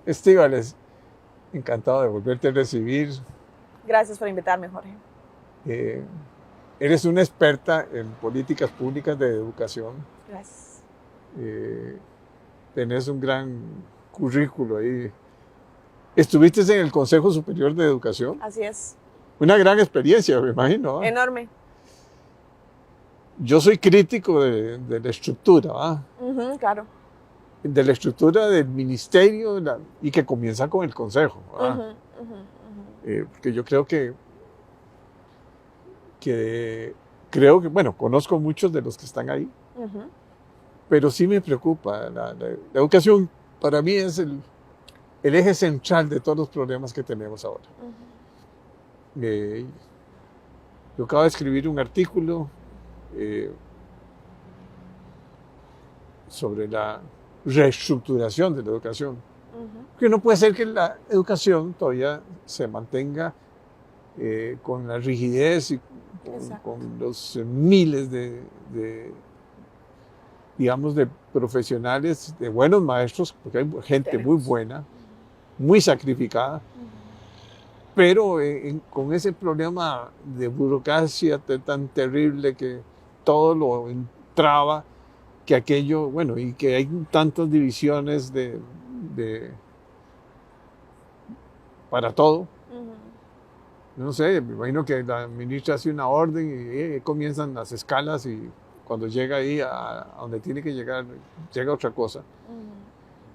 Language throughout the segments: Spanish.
Estíbales, encantado de volverte a recibir. Gracias por invitarme, Jorge. Eh, Eres una experta en políticas públicas de educación. Gracias. Eh, Tenés un gran currículo ahí. Estuviste en el Consejo Superior de Educación. Así es. Una gran experiencia, me imagino. ¿Ah? Enorme. Yo soy crítico de la estructura, ¿ah? Claro. De la estructura del ministerio y que comienza con el Consejo. ¿Ah? Porque yo creo que, bueno, conozco muchos de los que están ahí, pero sí me preocupa. La educación para mí es el eje central de todos los problemas que tenemos ahora. Yo acabo de escribir un artículo sobre la reestructuración de la educación. Que no puede ser que la educación todavía se mantenga con la rigidez y con los miles digamos, de profesionales, de buenos maestros, porque hay gente muy buena, muy sacrificada, pero con ese problema de burocracia tan terrible que todo lo entraba, que aquello, bueno, y que hay tantas divisiones para todo. No sé, me imagino que la ministra hace una orden y comienzan las escalas y cuando llega ahí a donde tiene que llegar, llega otra cosa.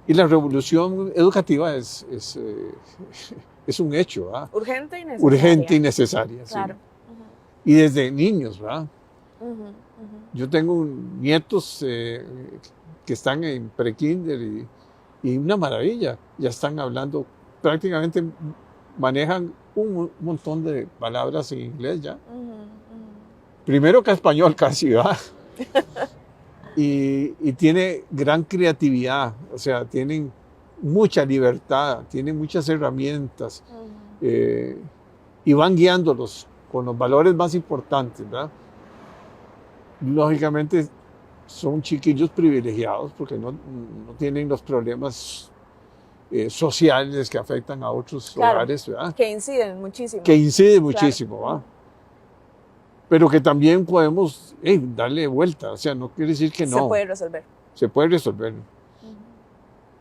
Y la revolución educativa es un hecho, ¿verdad? Urgente y necesaria. Urgente y necesaria, claro. Sí. Y desde niños, ¿verdad? Yo tengo nietos que están en pre-kinder y una maravilla, ya están hablando, prácticamente manejan un montón de palabras en inglés ya. Primero que español casi, ¿verdad? y tiene gran creatividad, o sea, tienen mucha libertad, tienen muchas herramientas y van guiándolos con los valores más importantes, ¿verdad? Lógicamente son chiquillos privilegiados porque no tienen los problemas sociales que afectan a otros hogares, ¿verdad? Que inciden muchísimo. Que inciden muchísimo, ¿verdad? Pero que también podemos darle vuelta, o sea, no quiere decir que no. Se puede resolver. Se puede resolver.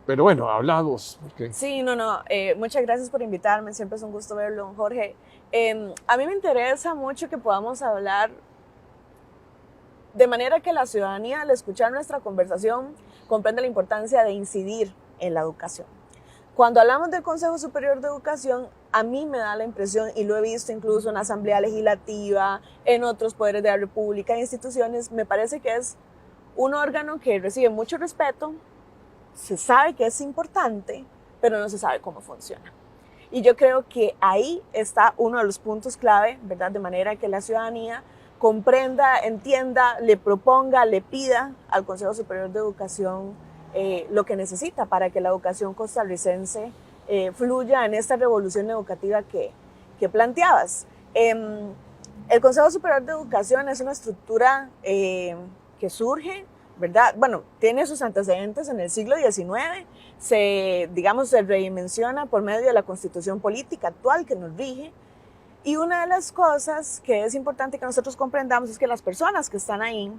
Pero bueno, hablamos. Okay. Sí, no, muchas gracias por invitarme, siempre es un gusto verlo, Jorge. A mí me interesa mucho que podamos hablar de manera que la ciudadanía, al escuchar nuestra conversación, comprenda la importancia de incidir en la educación. Cuando hablamos del Consejo Superior de Educación, a mí me da la impresión, y lo he visto incluso en la Asamblea Legislativa, en otros poderes de la República e instituciones, me parece que es un órgano que recibe mucho respeto, se sabe que es importante, pero no se sabe cómo funciona. Y yo creo que ahí está uno de los puntos clave, ¿verdad? De manera que la ciudadanía comprenda, entienda, le proponga, le pida al Consejo Superior de Educación lo que necesita para que la educación costarricense fluya en esta revolución educativa que planteabas. El Consejo Superior de Educación es una estructura que surge, ¿verdad? Bueno, tiene sus antecedentes en el siglo XIX, se redimensiona por medio de la Constitución Política actual que nos rige. Y una de las cosas que es importante que nosotros comprendamos es que las personas que están ahí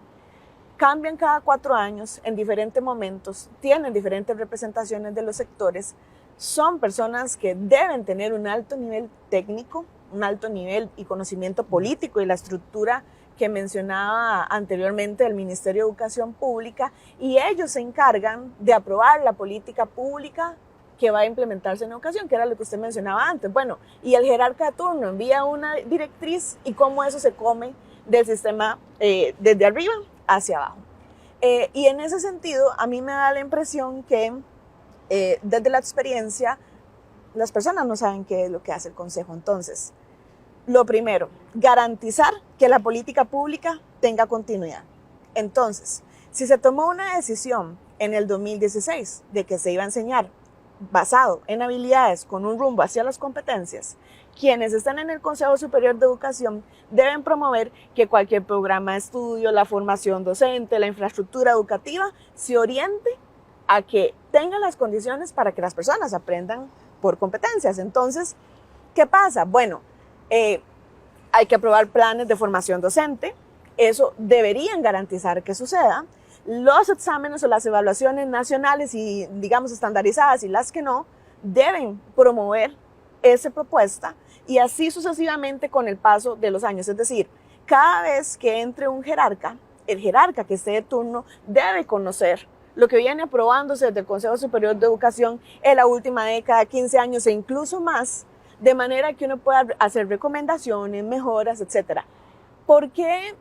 cambian cada 4 años en diferentes momentos, tienen diferentes representaciones de los sectores, son personas que deben tener un alto nivel técnico, un alto nivel y conocimiento político y la estructura que mencionaba anteriormente del Ministerio de Educación Pública, y ellos se encargan de aprobar la política pública que va a implementarse en educación, que era lo que usted mencionaba antes. Bueno, y el jerarca de turno envía una directriz y cómo eso se come del sistema desde arriba hacia abajo. Y en ese sentido, a mí me da la impresión que desde la experiencia, las personas no saben qué es lo que hace el Consejo. Entonces, lo primero, garantizar que la política pública tenga continuidad. Entonces, si se tomó una decisión en el 2016 de que se iba a enseñar basado en habilidades con un rumbo hacia las competencias, quienes están en el Consejo Superior de Educación deben promover que cualquier programa de estudio, la formación docente, la infraestructura educativa se oriente a que tengan las condiciones para que las personas aprendan por competencias. Entonces, ¿qué pasa? Bueno, hay que aprobar planes de formación docente. Eso deberían garantizar que suceda. Los exámenes o las evaluaciones nacionales y, digamos, estandarizadas y las que no, deben promover esa propuesta y así sucesivamente con el paso de los años. Es decir, cada vez que entre un jerarca, el jerarca que esté de turno debe conocer lo que viene aprobándose desde el Consejo Superior de Educación en la última década, 15 años e incluso más, de manera que uno pueda hacer recomendaciones, mejoras, etc. ¿Por qué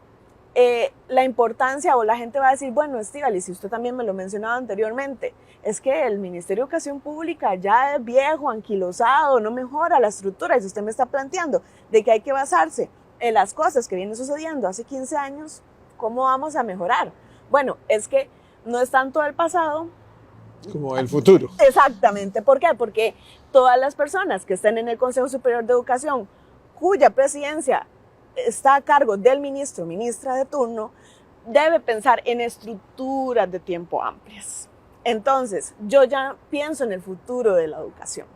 la importancia o la gente va a decir, bueno, Estíbaliz, si usted también me lo mencionaba anteriormente, es que el Ministerio de Educación Pública ya es viejo, anquilosado, no mejora la estructura, y si usted me está planteando de que hay que basarse en las cosas que vienen sucediendo hace 15 años, ¿cómo vamos a mejorar? Bueno, es que no es tanto el pasado como el futuro. Exactamente. ¿Por qué? Porque todas las personas que estén en el Consejo Superior de Educación, cuya presidencia está a cargo del ministro o ministra de turno, debe pensar en estructuras de tiempo amplias. Entonces, yo ya pienso en el futuro de la educación.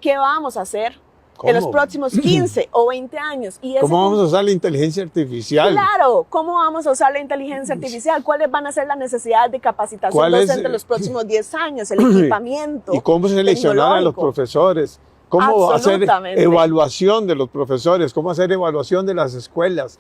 ¿Qué vamos a hacer en los próximos 15 o 20 años? Y ¿Cómo vamos a usar la inteligencia artificial? Claro, ¿cómo vamos a usar la inteligencia artificial? ¿Cuáles van a ser las necesidades de capacitación docente en los próximos 10 años? El equipamiento. ¿Y cómo seleccionar a los profesores? ¿Cómo hacer evaluación de los profesores? ¿Cómo hacer evaluación de las escuelas?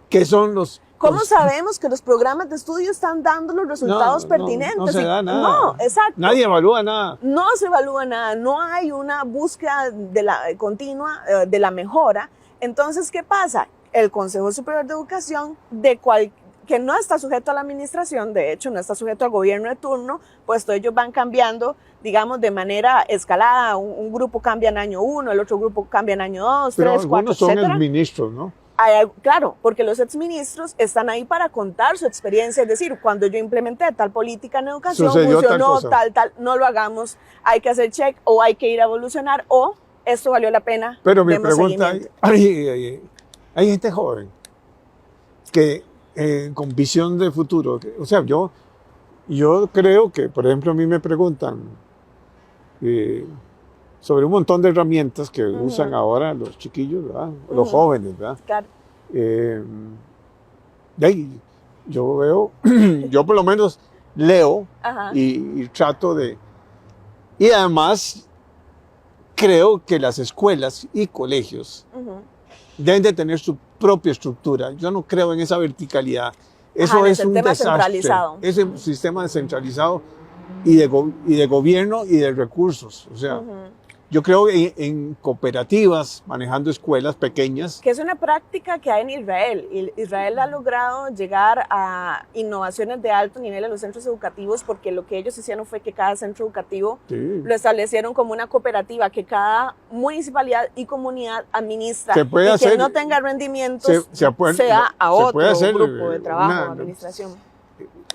¿Qué son los...? ¿Cómo sabemos que los programas de estudio están dando los resultados pertinentes? No se da nada. No, exacto. Nadie evalúa nada. No se evalúa nada. No hay una búsqueda de la continua de la mejora. Entonces, ¿qué pasa? El Consejo Superior de Educación, que no está sujeto a la administración, de hecho, no está sujeto al gobierno de turno, puesto ellos van cambiando, digamos, de manera escalada. Un grupo cambia en año 1, el otro grupo cambia en año 2, 3, 4, etc. Pero algunos son exministros, ¿no? Claro, porque los exministros están ahí para contar su experiencia, es decir, cuando yo implementé tal política en educación, funcionó tal, no lo hagamos, hay que hacer check o hay que ir a evolucionar o esto valió la pena. Pero mi pregunta, hay gente joven que con visión de futuro, o sea, yo creo que, por ejemplo, a mí me preguntan sobre un montón de herramientas que usan ahora los chiquillos, ¿verdad? Los jóvenes, ¿verdad? Claro. Yo veo, yo por lo menos leo y trato de... Y además creo que las escuelas y colegios deben de tener su propia estructura. Yo no creo en esa verticalidad. Eso es un desastre. Ese sistema descentralizado y de gobierno y de recursos. O sea, yo creo en cooperativas, manejando escuelas pequeñas. Que es una práctica que hay en Israel. Israel ha logrado llegar a innovaciones de alto nivel en los centros educativos porque lo que ellos hicieron fue que cada centro educativo lo establecieron como una cooperativa que cada municipalidad y comunidad administra. Se puede hacer, que no tenga rendimientos sea a otro grupo de trabajo o administración.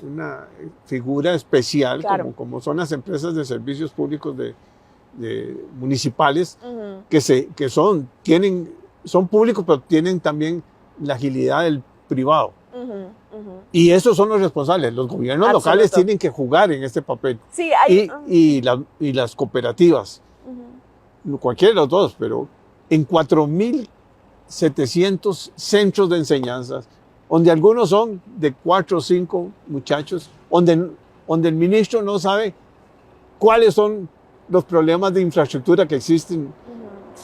Una figura especial, como son las empresas de servicios públicos de municipales que son públicos, pero tienen también la agilidad del privado. Y esos son los responsables. Los gobiernos locales tienen que jugar en este papel. Sí, y las cooperativas, cualquiera de los dos, pero en 4.700 centros de enseñanzas, donde algunos son de 4 o 5 muchachos, donde el ministro no sabe cuáles son los problemas de infraestructura que existen.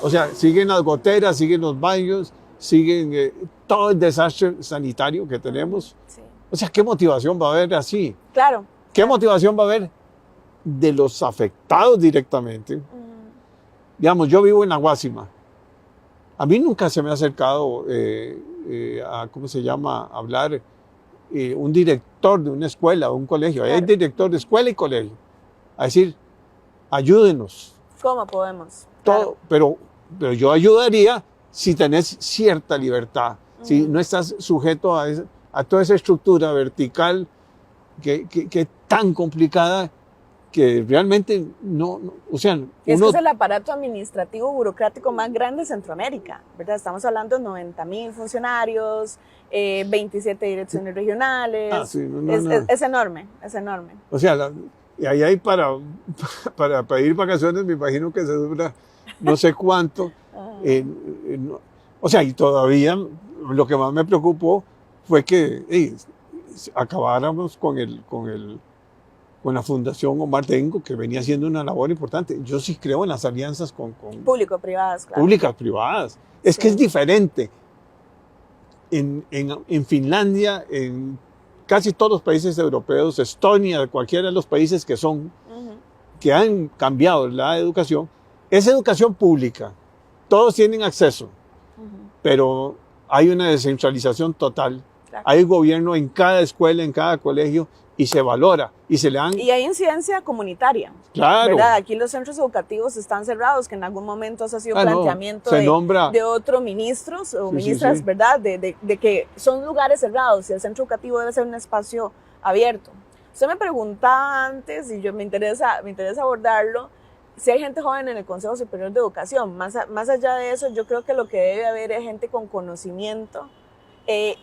O sea, siguen las goteras, siguen los baños, siguen todo el desastre sanitario que tenemos. Sí. O sea, ¿qué motivación va a haber así? Claro. ¿Qué motivación va a haber de los afectados directamente? Digamos, yo vivo en La Guásima. A mí nunca se me ha acercado a, ¿cómo se llama?, hablar un director de una escuela o un colegio. Claro. Hay director de escuela y colegio. A decir, ayúdenos. ¿Cómo podemos? Todo, claro. pero yo ayudaría si tenés cierta libertad, si no estás sujeto a toda esa estructura vertical que es tan complicada que realmente o sea... Es que es el aparato administrativo burocrático más grande de Centroamérica, ¿verdad? Estamos hablando de 90,000 funcionarios, 27 direcciones regionales. Sí, es enorme, es enorme. O sea, Y ahí hay para pedir vacaciones, me imagino que se dura no sé cuánto. O sea, y todavía lo que más me preocupó fue que acabáramos con la Fundación Omar Dengo, que venía haciendo una labor importante. Yo sí creo en las alianzas con público-privadas, claro. Públicas, privadas. Es que es diferente. En Finlandia, en casi todos los países europeos, Estonia, cualquiera de los países que han cambiado la educación, es educación pública. Todos tienen acceso, pero hay una descentralización total. Claro. Hay gobierno en cada escuela, en cada colegio, y se valora, y se le dan... Y hay incidencia comunitaria. Claro. ¿Verdad? Aquí los centros educativos están cerrados, que en algún momento eso ha sido planteamiento de otros ministros o ministras, sí. ¿Verdad? De que son lugares cerrados y el centro educativo debe ser un espacio abierto. Usted me preguntaba antes, y me interesa abordarlo, si hay gente joven en el Consejo Superior de Educación. Más allá de eso, yo creo que lo que debe haber es gente con conocimiento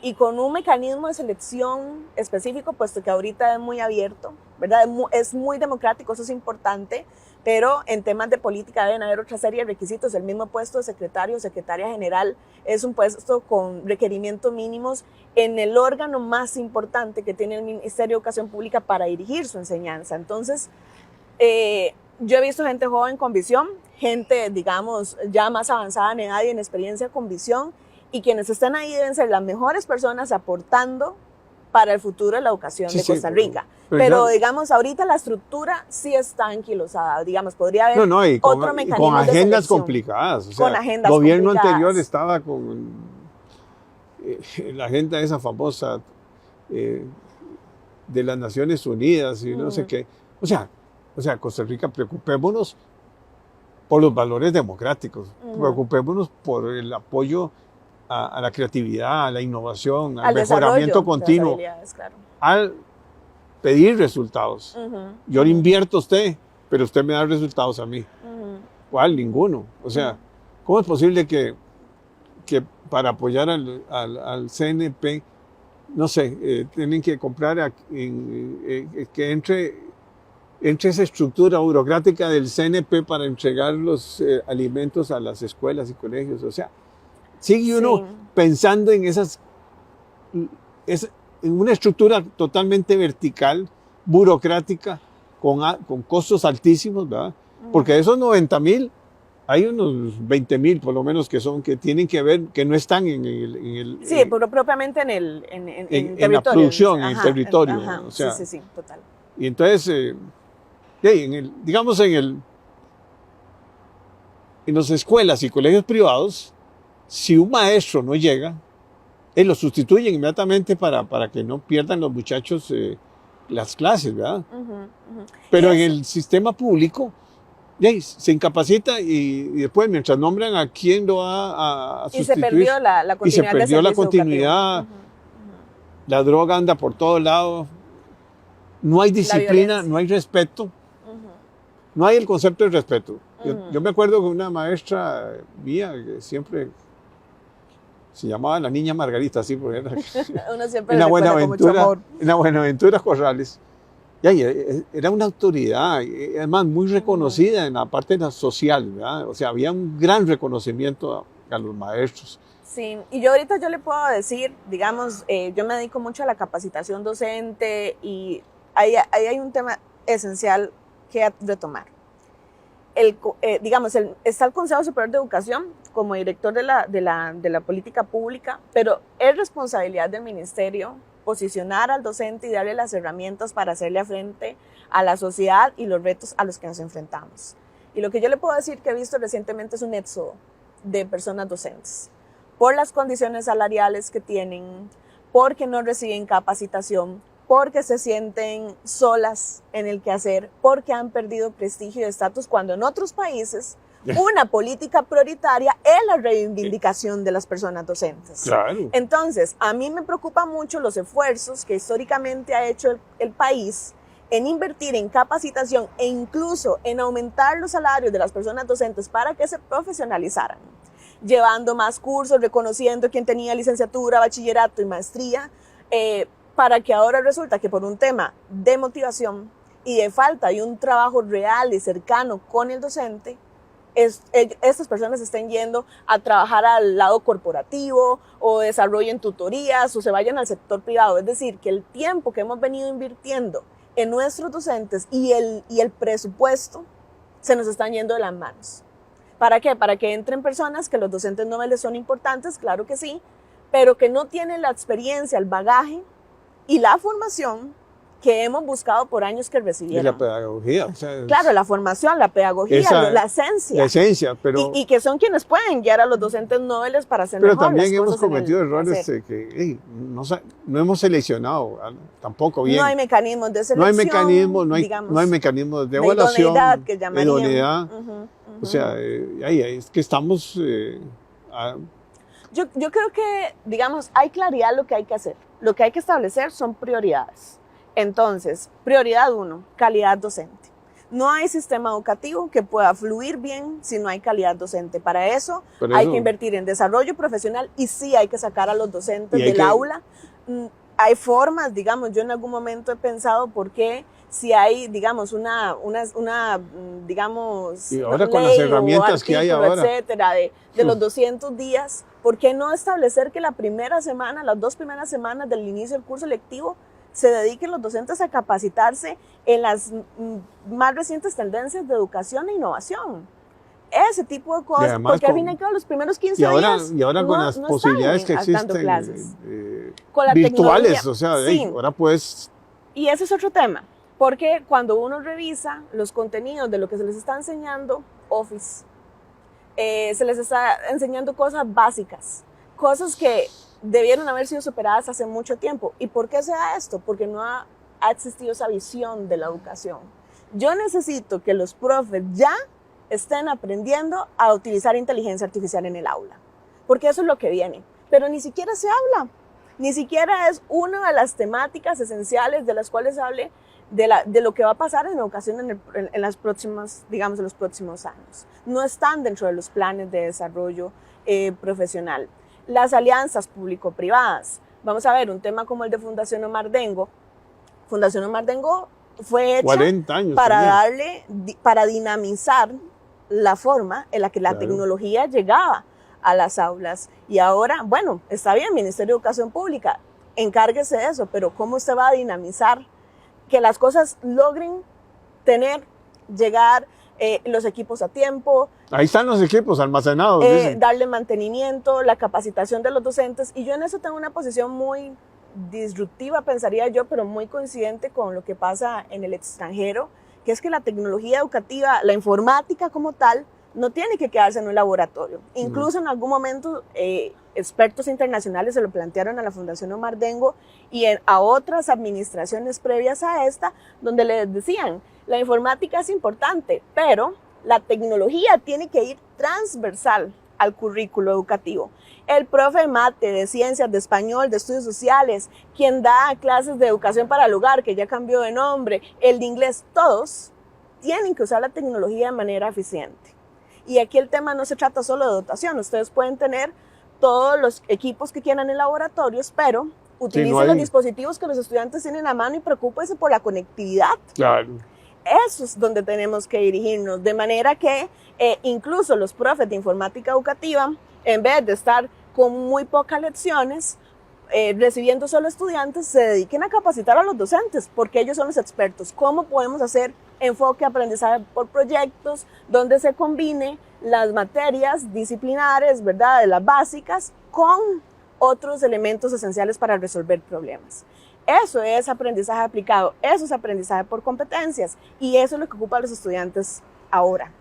y con un mecanismo de selección específico, puesto que ahorita es muy abierto, ¿verdad? Es muy democrático, eso es importante, pero en temas de política deben haber otra serie de requisitos. El mismo puesto de secretario o secretaria general es un puesto con requerimientos mínimos en el órgano más importante que tiene el Ministerio de Educación Pública para dirigir su enseñanza. Entonces, yo he visto gente joven con visión, gente, digamos, ya más avanzada en edad y en experiencia con visión, y quienes están ahí deben ser las mejores personas aportando para el futuro de la educación de Costa Rica. Pero digamos, ahorita la estructura sí está anquilosada. Digamos, podría haber otro mecanismo con agendas complicadas. O sea, con agendas el gobierno complicadas. anterior estaba con la agenda esa famosa de las Naciones Unidas y no sé qué. O sea, Costa Rica, preocupémonos por los valores democráticos, preocupémonos por el apoyo a la creatividad, a la innovación, al mejoramiento continuo, claro. Al pedir resultados. Yo le invierto a usted, pero usted me da resultados a mí. ¿Cuál? Ninguno. O sea, ¿cómo es posible que para apoyar al CNP, no sé, tienen que comprar que entre esa estructura burocrática del CNP para entregar los alimentos a las escuelas y colegios? O sea, sigue uno pensando en en una estructura totalmente vertical, burocrática, con costos altísimos, ¿verdad? Porque de esos 90,000, hay unos 20,000 por lo menos que tienen que ver, que no están en el sí, pero propiamente en la producción, en el territorio. O sea, sí, total. Y entonces, digamos en las escuelas y colegios privados, si un maestro no llega, lo sustituyen inmediatamente para que no pierdan los muchachos las clases, ¿verdad? Pero en el sistema público se incapacita y después, mientras nombran a quién lo va a sustituir. Y se perdió la continuidad. Y se perdió la continuidad. La droga anda por todos lados. No hay disciplina, no hay respeto. No hay el concepto de respeto. Yo me acuerdo que una maestra mía que siempre se llamaba la niña Margarita, así porque era uno siempre en la Buenaventura Corrales. Era una autoridad, además muy reconocida en la parte social, ¿verdad? O sea, había un gran reconocimiento a los maestros. Sí, y yo ahorita le puedo decir, digamos, yo me dedico mucho a la capacitación docente y ahí hay un tema esencial que retomar. Está el Consejo Superior de Educación como director de la política pública, pero es responsabilidad del ministerio posicionar al docente y darle las herramientas para hacerle frente a la sociedad y los retos a los que nos enfrentamos. Y lo que yo le puedo decir que he visto recientemente es un éxodo de personas docentes por las condiciones salariales que tienen, porque no reciben capacitación, porque se sienten solas en el quehacer, porque han perdido prestigio y estatus, cuando en otros países una política prioritaria es la reivindicación de las personas docentes. Claro. Entonces, a mí me preocupa mucho los esfuerzos que históricamente ha hecho el país en invertir en capacitación e incluso en aumentar los salarios de las personas docentes para que se profesionalizaran, llevando más cursos, reconociendo quién tenía licenciatura, bachillerato y maestría, para que ahora resulta que por un tema de motivación y de falta de un trabajo real y cercano con el docente, estas personas estén yendo a trabajar al lado corporativo o desarrollen tutorías o se vayan al sector privado. Es decir, que el tiempo que hemos venido invirtiendo en nuestros docentes y el presupuesto se nos están yendo de las manos. ¿Para qué? Para que entren personas que los docentes no les son importantes, claro que sí, pero que no tienen la experiencia, el bagaje y la formación que hemos buscado por años que recibieron. Y la pedagogía. O sea, claro, la formación, la pedagogía, la esencia. La esencia, pero... Y que son quienes pueden guiar a los docentes noveles para hacer pero mejor también las hemos cosas cometido errores que no hemos seleccionado tampoco bien. No hay mecanismos de selección. No hay mecanismos de evaluación. Idoneidad, que llamarían. Idoneidad. O sea, es que estamos... Yo creo que, digamos, hay claridad en lo que hay que hacer. Lo que hay que establecer son prioridades. Entonces, prioridad 1, calidad docente. No hay sistema educativo que pueda fluir bien si no hay calidad docente. Para eso hay que invertir en desarrollo profesional y sí hay que sacar a los docentes del aula. Hay formas, digamos, yo en algún momento he pensado por qué si hay, digamos, digamos, y ahora con las herramientas que hay ahora, etcétera, de los 200 días, ¿por qué no establecer que la primera semana, las 2 primeras semanas del inicio del curso lectivo, se dediquen los docentes a capacitarse en las más recientes tendencias de educación e innovación? Ese tipo de cosas, porque al fin y al cabo los primeros 15 días y ahora con las posibilidades que existen con la virtuales, o sea, sí. Ahora puedes... Y ese es otro tema, porque cuando uno revisa los contenidos de lo que se les está enseñando, Office, se les está enseñando cosas básicas, cosas que debieron haber sido superadas hace mucho tiempo. ¿Y por qué se da esto? Porque no ha existido esa visión de la educación. Yo necesito que los profes ya estén aprendiendo a utilizar inteligencia artificial en el aula, porque eso es lo que viene. Pero ni siquiera se habla, ni siquiera es una de las temáticas esenciales de las cuales se hable de lo que va a pasar en educación en las próximas, digamos, en los próximos años. No están dentro de los planes de desarrollo profesional. Las alianzas público-privadas. Vamos a ver, un tema como el de Fundación Omar Dengo. Fundación Omar Dengo fue hecha 40 años para dinamizar la forma en la que la tecnología llegaba a las aulas. Y ahora, bueno, está bien, Ministerio de Educación Pública, encárguese de eso, pero ¿cómo usted va a dinamizar que las cosas logren llegar los equipos a tiempo? Ahí están los equipos almacenados. Darle mantenimiento, la capacitación de los docentes. Y yo en eso tengo una posición muy disruptiva, pensaría yo, pero muy coincidente con lo que pasa en el extranjero, que es que la tecnología educativa, la informática como tal, no tiene que quedarse en un laboratorio. Incluso en algún momento expertos internacionales se lo plantearon a la Fundación Omar Dengo y a otras administraciones previas a esta, donde les decían, la informática es importante, pero la tecnología tiene que ir transversal al currículo educativo. El profe de mate, de ciencias, de español, de estudios sociales, quien da clases de educación para el hogar, que ya cambió de nombre, el de inglés, todos tienen que usar la tecnología de manera eficiente. Y aquí el tema no se trata solo de dotación, ustedes pueden tener todos los equipos que quieran en laboratorios, pero utilicen los dispositivos que los estudiantes tienen a mano y preocúpense por la conectividad. Claro. Eso es donde tenemos que dirigirnos, de manera que incluso los profes de informática educativa, en vez de estar con muy pocas lecciones, recibiendo solo estudiantes, se dediquen a capacitar a los docentes, porque ellos son los expertos. ¿Cómo podemos hacer enfoque aprendizaje por proyectos, donde se combine las materias disciplinares, ¿verdad?, de las básicas, con otros elementos esenciales para resolver problemas? Eso es aprendizaje aplicado, eso es aprendizaje por competencias, y eso es lo que ocupan los estudiantes ahora.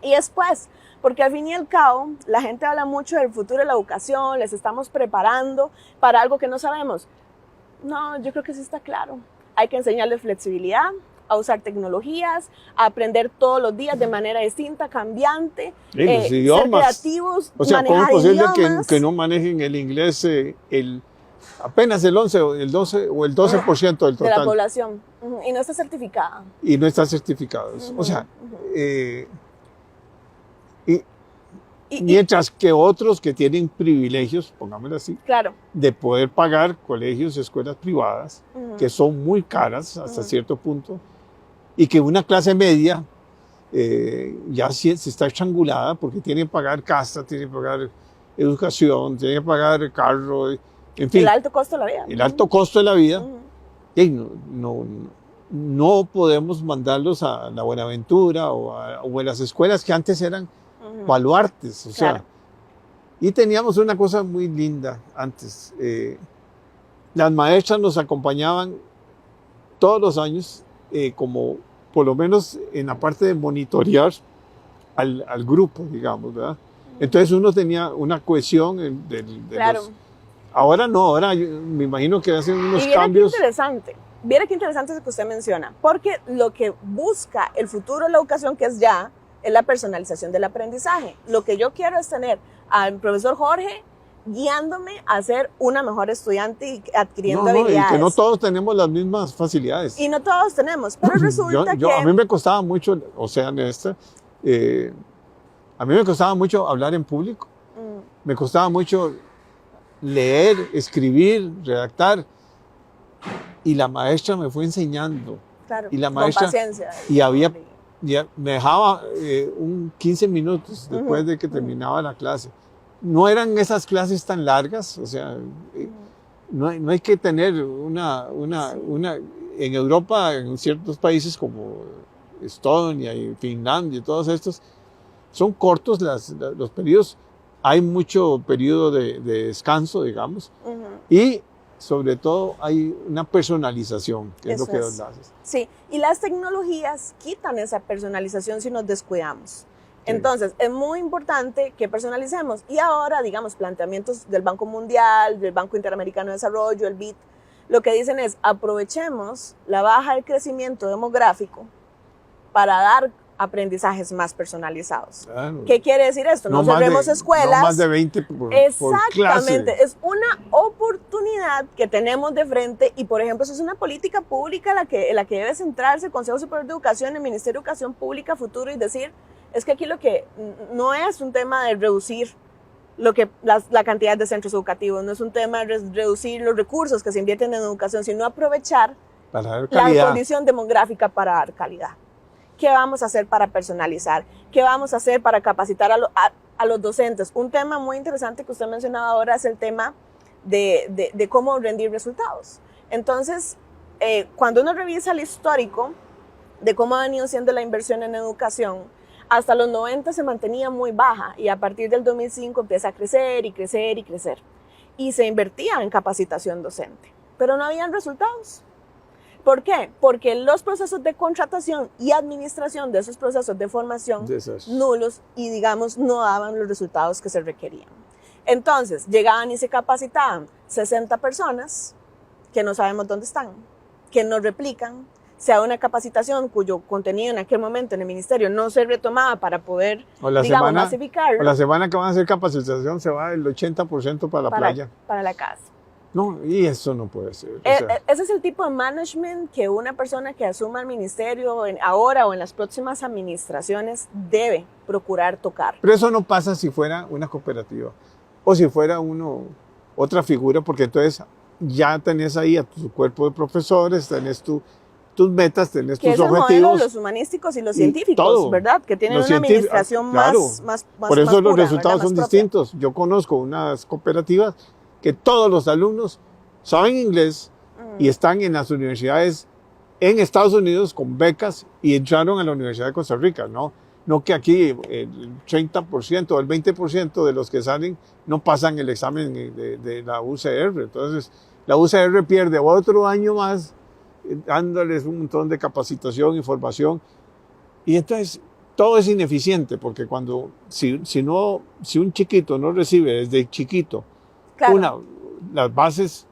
Y después, porque al fin y al cabo, la gente habla mucho del futuro de la educación, les estamos preparando para algo que no sabemos. No, yo creo que sí está claro. Hay que enseñarles flexibilidad, a usar tecnologías, a aprender todos los días de manera distinta, cambiante, los idiomas. Ser creativos, o sea, manejar ¿cómo es posible idiomas? Que no manejen el inglés apenas el 11 o el 12% del total? De la población. Y no está certificada. Y no está certificado. O sea, mientras que otros que tienen privilegios, pongámoslo así, claro, de poder pagar colegios y escuelas privadas, que son muy caras hasta cierto punto, y que una clase media ya se está estrangulada porque tiene que pagar casa, tiene que pagar educación, tiene que pagar carro, en fin. El alto costo de la vida. El alto costo de la vida. Y no podemos mandarlos a la Buenaventura o a las escuelas que antes eran baluartes. O sea, y teníamos una cosa muy linda antes. Las maestras nos acompañaban todos los años, como por lo menos en la parte de monitorear al grupo, digamos, ¿verdad? Entonces uno tenía una cohesión claro. Ahora no, ahora me imagino que hacen unos cambios. Viera qué interesante es que usted menciona, porque lo que busca el futuro de la educación, que es la personalización del aprendizaje. Lo que yo quiero es tener al profesor Jorge guiándome a ser una mejor estudiante y adquiriendo habilidades. Y que no todos tenemos las mismas facilidades. Y no todos tenemos, pero resulta que... A mí me costaba mucho, o sea, a mí me costaba mucho hablar en público. Me costaba mucho leer, escribir, redactar. Y la maestra me fue enseñando. Claro, y la maestra, con paciencia. Ya me dejaba 15 minutos después de que terminaba la clase. No eran esas clases tan largas, o sea, no hay que tener en Europa, en ciertos países como Estonia y Finlandia y todos estos, son cortos los periodos, hay mucho periodo de descanso, digamos, y sobre todo hay una personalización, que es lo que nos haces. Sí, y las tecnologías quitan esa personalización si nos descuidamos. Entonces, es muy importante que personalicemos. Y ahora, digamos, planteamientos del Banco Mundial, del Banco Interamericano de Desarrollo, el BID, lo que dicen es, aprovechemos la baja del crecimiento demográfico para dar aprendizajes más personalizados. Claro. ¿Qué quiere decir esto? No cerremos escuelas. No más de 20 por clase. Exactamente. Es una oportunidad que tenemos de frente y, por ejemplo, eso es una política pública en la que debe centrarse el Consejo Superior de Educación, el Ministerio de Educación Pública Futuro y decir, es que aquí lo que no es un tema de reducir la cantidad de centros educativos, no es un tema de reducir los recursos que se invierten en educación, sino aprovechar la condición demográfica para dar calidad. ¿Qué vamos a hacer para personalizar? ¿Qué vamos a hacer para capacitar a los docentes? Un tema muy interesante que usted mencionaba ahora es el tema de cómo rendir resultados. Entonces, cuando uno revisa el histórico de cómo ha venido siendo la inversión en educación, hasta los 90 se mantenía muy baja y a partir del 2005 empieza a crecer y crecer y crecer. Y se invertía en capacitación docente, pero no habían resultados. ¿Por qué? Porque los procesos de contratación y administración de esos procesos de formación nulos y, digamos, no daban los resultados que se requerían. Entonces, llegaban y se capacitaban 60 personas que no sabemos dónde están, que no replican, sea una capacitación cuyo contenido en aquel momento en el ministerio no se retomaba para poder, masificarlo. O la semana que van a hacer capacitación se va el 80% para la playa. Para la casa. No, y eso no puede ser. Ese es el tipo de management que una persona que asuma el ministerio ahora o en las próximas administraciones debe procurar tocar. Pero eso no pasa si fuera una cooperativa o si fuera otra figura, porque entonces ya tenés ahí a tu cuerpo de profesores, tenés tus metas, tenés tus objetivos. Que es el modelo de los humanísticos y los científicos, todo, ¿verdad? Que tienen una administración más por eso más los pura, resultados son distintos. Yo conozco unas cooperativas que todos los alumnos saben inglés y están en las universidades en Estados Unidos con becas y entraron a la Universidad de Costa Rica, ¿no? No que aquí el 30% o el 20% de los que salen no pasan el examen de la UCR. Entonces, la UCR pierde otro año más dándoles un montón de capacitación y formación. Y entonces, todo es ineficiente porque si un chiquito no recibe desde chiquito las bases,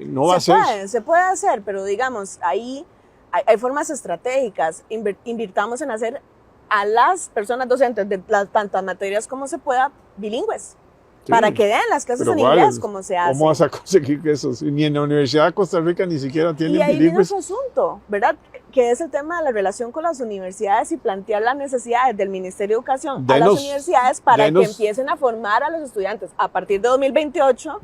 no va a ser. Se puede hacer, pero digamos, ahí hay formas estratégicas. Invirtamos en hacer a las personas docentes de tantas materias como se pueda bilingües, para que den las clases en inglés como se hace. ¿Cómo vas a conseguir eso? Ni en la Universidad de Costa Rica ni siquiera tienen bilingües. Y ahí viene otro asunto, ¿verdad? Que es el tema de la relación con las universidades y plantear las necesidades del Ministerio de Educación a las universidades para que empiecen a formar a los estudiantes a partir de 2028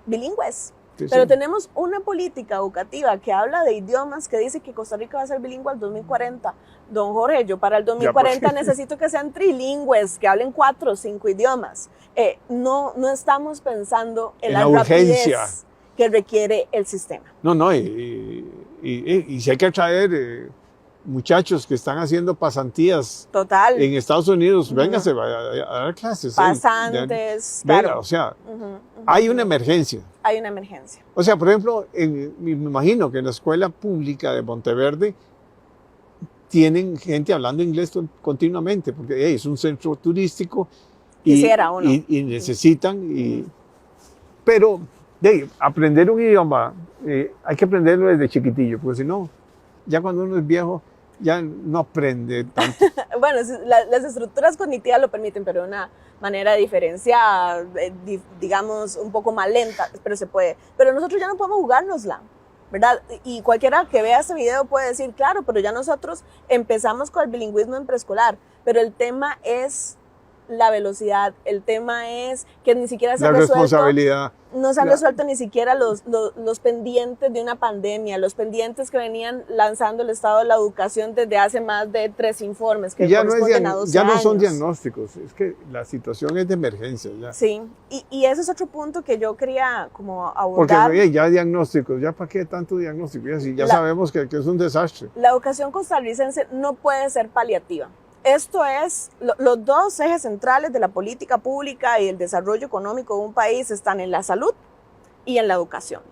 bilingües. Exactamente. Pero sí. tenemos una política educativa que habla de idiomas, que dice que Costa Rica va a ser bilingüe al 2040. Don Jorge, yo para el 2040 necesito que sean trilingües, que hablen 4 o 5 idiomas. No estamos pensando en la urgencia rapidez que requiere el sistema. No, y si hay que traer muchachos que están haciendo pasantías Total. en Estados Unidos, véngase a dar clases. Pasantes, venga, claro. O sea, hay una emergencia. Hay una emergencia. O sea, por ejemplo, me imagino que en la escuela pública de Monteverde tienen gente hablando inglés continuamente, porque es un centro turístico Quisiera uno. y necesitan, pero aprender un idioma hay que aprenderlo desde chiquitillo, porque si no, ya cuando uno es viejo, ya no aprende tanto. Bueno, las estructuras cognitivas lo permiten, pero de una manera diferenciada, digamos, un poco más lenta, pero se puede. Pero nosotros ya no podemos jugárnosla, ¿verdad? Y cualquiera que vea este video puede decir, claro, pero ya nosotros empezamos con el bilingüismo en preescolar, pero el tema es la velocidad, el tema es que ni siquiera se ha resuelto, responsabilidad. No se han resuelto ni siquiera los pendientes de una pandemia, los pendientes que venían lanzando el Estado de la Educación desde hace más de 3 informes que ya corresponden a 12 ya no son años. diagnósticos, es que la situación es de emergencia ya. Sí, y ese es otro punto que yo quería como abordar. Porque ya diagnósticos, ya para qué tanto diagnóstico, ya sabemos que es un desastre. La educación costarricense no puede ser paliativa. Esto es, los 2 ejes centrales de la política pública y el desarrollo económico de un país están en la salud y en la educación.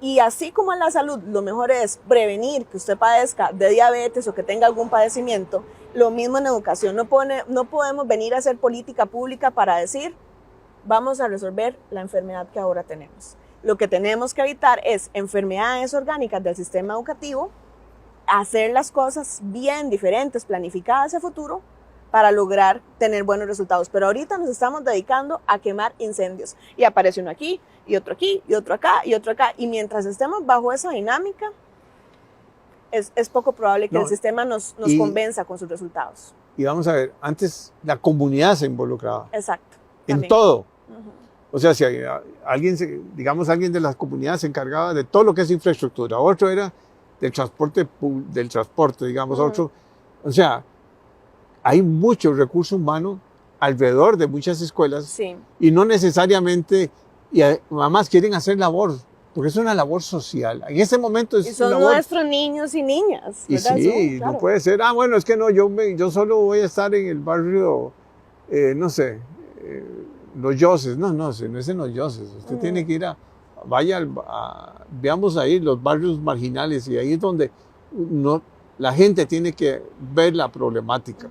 Y así como en la salud, lo mejor es prevenir que usted padezca de diabetes o que tenga algún padecimiento, lo mismo en educación. No podemos venir a hacer política pública para decir, vamos a resolver la enfermedad que ahora tenemos. Lo que tenemos que evitar es enfermedades orgánicas del sistema educativo, hacer las cosas bien diferentes, planificadas a futuro para lograr tener buenos resultados. Pero ahorita nos estamos dedicando a quemar incendios. Y aparece uno aquí, y otro aquí, y otro acá, y otro acá. Y mientras estemos bajo esa dinámica, es poco probable que el sistema nos convenza con sus resultados. Y vamos a ver, antes la comunidad se involucraba. Exacto. En También. todo. O sea, si alguien de las comunidades se encargaba de todo lo que es infraestructura, otro era del transporte, digamos, otro. O sea, hay mucho recurso humano alrededor de muchas escuelas Sí. y no necesariamente, y además quieren hacer labor, porque es una labor social. En este momento es Y son labor. nuestros niños y niñas. Y ¿verdad? sí, claro. no puede ser, bueno, es que no, yo solo voy a estar en el barrio, no sé, Los Yoses. No, es en Los Yoses. Usted tiene que ir veamos ahí los barrios marginales y ahí es donde la gente tiene que ver la problemática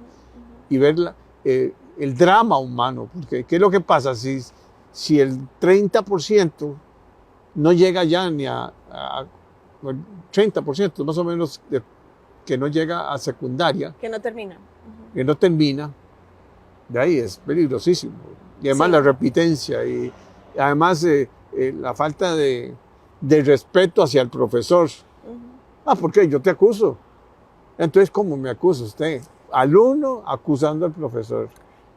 y ver el drama humano, porque ¿qué es lo que pasa? Si el 30% no llega ya ni a 30% más o menos que no llega a secundaria, Que no termina. que no termina, de ahí es peligrosísimo. Y además Sí. la repitencia y además la falta de respeto hacia el profesor. ¿Por qué? Yo te acuso. Entonces, ¿cómo me acusa usted? Alumno acusando al profesor.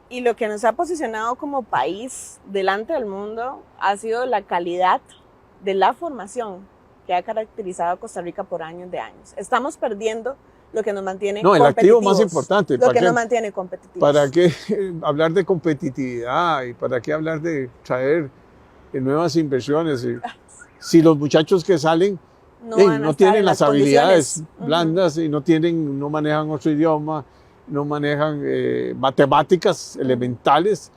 Y lo que nos ha posicionado como país delante del mundo ha sido la calidad de la formación que ha caracterizado a Costa Rica por años de años. Estamos perdiendo lo que nos mantiene competitivos. El activo más importante. Lo que nos mantiene competitivos. ¿Para qué hablar de competitividad y para qué hablar de traer nuevas inversiones? Si los muchachos que salen no tienen las habilidades blandas y no manejan otro idioma, no manejan matemáticas elementales,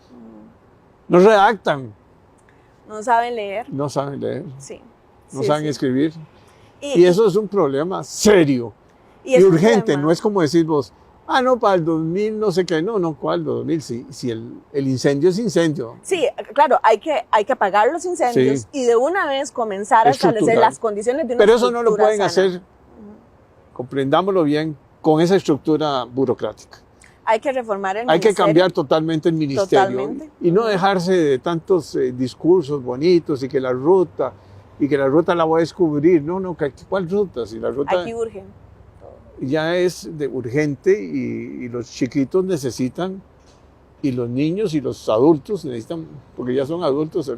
no redactan. No saben leer. No saben leer. Sí. No saben sí. escribir. Y eso es un problema serio y es urgente. No es como decir vos, no, para el 2000 no sé qué. No, ¿cuál 2000? Si el incendio es incendio. Sí, claro, hay que apagar los incendios y de una vez comenzar a establecer las condiciones de una Pero eso no lo pueden sana. hacer, comprendámoslo bien, con esa estructura burocrática. Hay que reformar el Hay que ministerio. cambiar totalmente el ministerio. Totalmente. Y no dejarse de tantos discursos bonitos y que la ruta la voy a descubrir. No, ¿cuál ruta? Si la ruta Aquí urge. ya es urgente y los chiquitos necesitan, y los niños y los adultos necesitan, porque ya son adultos,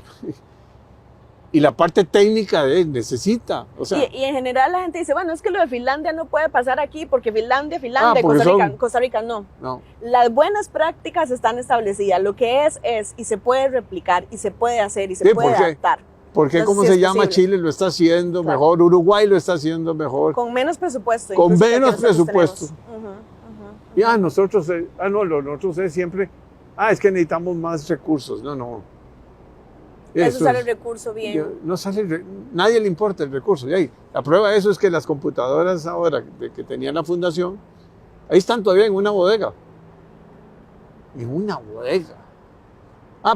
Y la parte técnica de él necesita. O sea, y en general la gente dice, bueno, es que lo de Finlandia no puede pasar aquí porque Finlandia, porque Costa Rica no. no. Las buenas prácticas están establecidas. Lo que es y se puede replicar, y se puede hacer, y se puede adaptar. Porque Entonces, como sí se es llama, posible. Chile lo está haciendo Claro. mejor, Uruguay lo está haciendo mejor. Con menos presupuesto. Con incluso, que menos nosotros presupuesto. tenemos. Y nosotros, nosotros es siempre, es que necesitamos más recursos. No. Eso sale el recurso bien. No sale, nadie le importa el recurso. Y ahí, la prueba de eso es que las computadoras ahora que tenían la fundación, ahí están todavía en una bodega. En una bodega.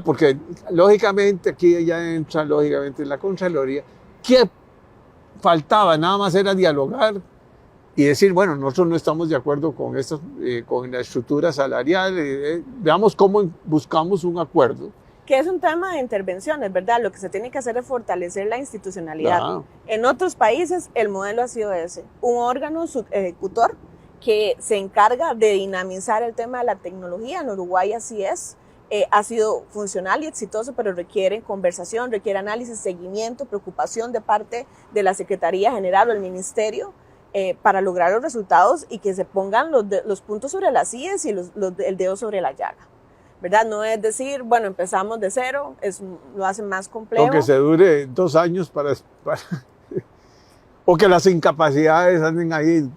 Porque lógicamente aquí ya entra lógicamente la Contraloría. ¿Qué faltaba? Nada más era dialogar y decir, bueno, nosotros no estamos de acuerdo con con la estructura salarial, veamos cómo buscamos un acuerdo. Que es un tema de intervenciones, ¿verdad? Lo que se tiene que hacer es fortalecer la institucionalidad. Claro. En otros países el modelo ha sido ese, un órgano ejecutor que se encarga de dinamizar el tema de la tecnología. En Uruguay así es. Ha sido funcional y exitoso, pero requiere conversación, requiere análisis, seguimiento, preocupación de parte de la Secretaría General o el Ministerio para lograr los resultados y que se pongan los puntos sobre las IES y el dedo sobre la llaga. ¿Verdad? No es decir, bueno, empezamos de cero, lo hace más complejo. O que se dure 2 años o que las incapacidades anden ahí.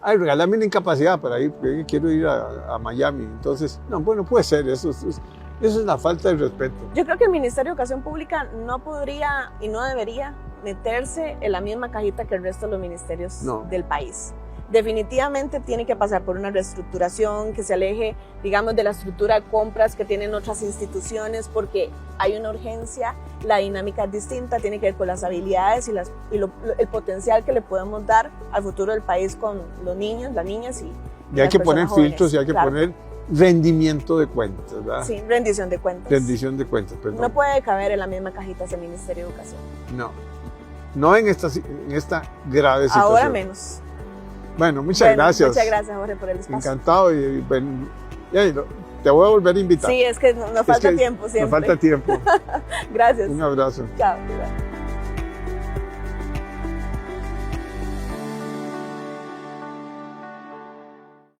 Regálame una incapacidad para ir, porque quiero ir a Miami. Entonces, bueno, puede ser, eso es la falta de respeto. Yo creo que el Ministerio de Educación Pública no podría y no debería meterse en la misma cajita que el resto de los ministerios del país. Definitivamente tiene que pasar por una reestructuración que se aleje, digamos, de la estructura de compras que tienen otras instituciones, porque hay una urgencia, la dinámica es distinta, tiene que ver con las habilidades y el potencial que le podemos dar al futuro del país con los niños, las niñas y hay que poner filtros y hay que poner rendimiento de cuentas, ¿verdad? Sí, rendición de cuentas. Rendición de cuentas, perdón. No puede caber en la misma cajita ese Ministerio de Educación. No en esta grave situación. Ahora menos. Bueno, muchas gracias. Muchas gracias, Jorge, por el espacio. Encantado y te voy a volver a invitar. Sí, es que nos falta tiempo siempre. Nos falta tiempo. Gracias. Un abrazo. Chao.